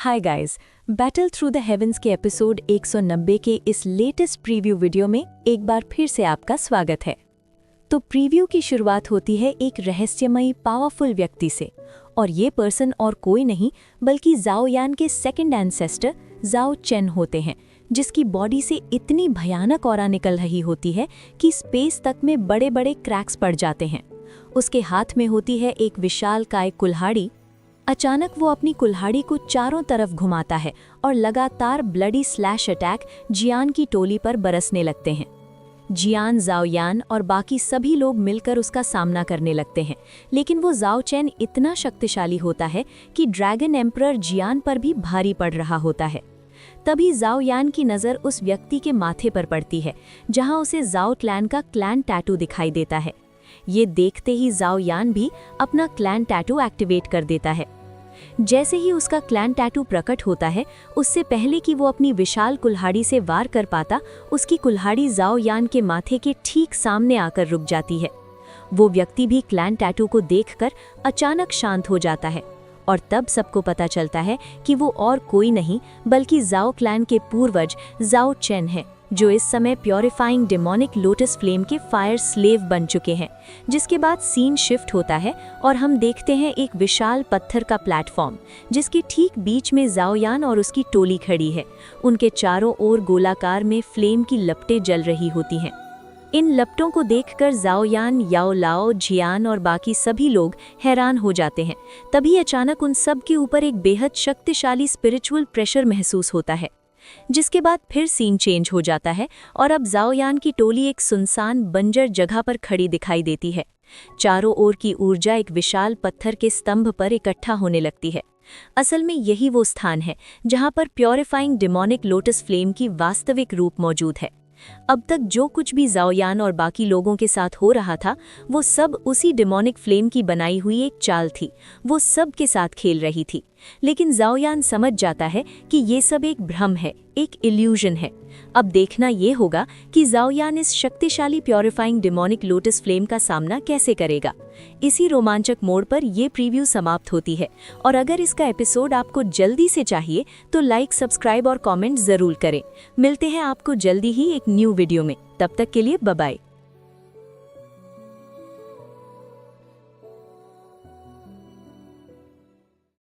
Hi guys, battle through the heavens के episode 190 के इस लेटेस्ट प्रीव्यू वीडियो में एक बार फिर से आपका स्वागत है। तो प्रीव्यू की शुरुआत होती है एक रहस्यमयी पावरफुल व्यक्ति से, और ये पर्सन और कोई नहीं बल्कि जाओ यान के सेकंड एंसेस्टर जाओ चेन होते हैं, जिसकी बॉडी से इतनी भयानक ऑरा निकल रही होती है कि स्पेस तक में बड़े बड़े क्रैक्स पड़ जाते हैं। उसके हाथ में होती है एक विशालकाय कुल्हाड़ी। अचानक वो अपनी कुल्हाड़ी को चारों तरफ घुमाता है और लगातार ब्लडी स्लैश अटैक जियान की टोली पर बरसने लगते हैं। जियान, जाओयान और बाकी सभी लोग मिलकर उसका सामना करने लगते हैं, लेकिन वो जाओ चेन इतना शक्तिशाली होता है कि ड्रैगन एम्परर जियान पर भी भारी पड़ रहा होता है। तभी जाओ यान की नज़र उस व्यक्ति के माथे पर पड़ती है, जहां उसे जाओ क्लैन का क्लैन टैटू दिखाई देता है। ये देखते ही जाओ यान भी अपना क्लैन टैटू एक्टिवेट कर देता है। जैसे ही उसका क्लैन टैटू प्रकट होता है, उससे पहले कि वो अपनी विशाल कुल्हाड़ी से वार कर पाता, उसकी कुल्हाड़ी जाओ यान के माथे के ठीक सामने आकर रुक जाती है। वो व्यक्ति भी क्लैन टैटू को देखकर अचानक शांत हो जाता है, और तब सबको पता चलता है कि वो और कोई नहीं बल्कि जाओ क्लैन के पूर्वज जाओ चेन है, जो इस समय प्योरीफाइंग डेमोनिक लोटस फ्लेम के फायर स्लेव बन चुके हैं। जिसके बाद सीन शिफ्ट होता है और हम देखते हैं एक विशाल पत्थर का प्लेटफॉर्म, जिसके ठीक बीच में जाओयान और उसकी टोली खड़ी है। उनके चारों ओर गोलाकार में फ्लेम की लपटें जल रही होती हैं। इन लपटों को देखकर जाओयान, याओ लाओ, जियान और बाकी सभी लोग हैरान हो जाते हैं। तभी अचानक उन सब के ऊपर एक बेहद शक्तिशाली स्पिरिचुअल प्रेशर महसूस होता है, जिसके बाद फिर सीन चेंज हो जाता है और अब जाओयान की टोली एक सुनसान बंजर जगह पर खड़ी दिखाई देती है। चारों ओर की ऊर्जा एक विशाल पत्थर के स्तंभ पर इकट्ठा होने लगती है। असल में यही वो स्थान है जहां पर प्योरीफाइंग डेमोनिक लोटस फ्लेम की वास्तविक रूप मौजूद है। अब तक जो कुछ भी जाओयान और बाकी लोगों के साथ हो रहा था, वो सब उसी डेमोनिक फ्लेम की बनाई हुई एक चाल थी। वो सब के साथ खेल रही थी, लेकिन जाओयान समझ जाता है कि ये सब एक भ्रम है, एक इल्यूजन है। अब देखना ये होगा कि जाओयान इस शक्तिशाली प्योरीफाइंग डेमोनिक लोटस फ्लेम का सामना कैसे करेगा। इसी रोमांचक मोड़ पर यह प्रीव्यू समाप्त होती है, और अगर इसका एपिसोड आपको जल्दी से चाहिए तो लाइक, सब्सक्राइब और कमेंट जरूर करें। मिलते हैं आपको जल्दी ही एक न्यू वीडियो में। तब तक के लिए बाय बाय।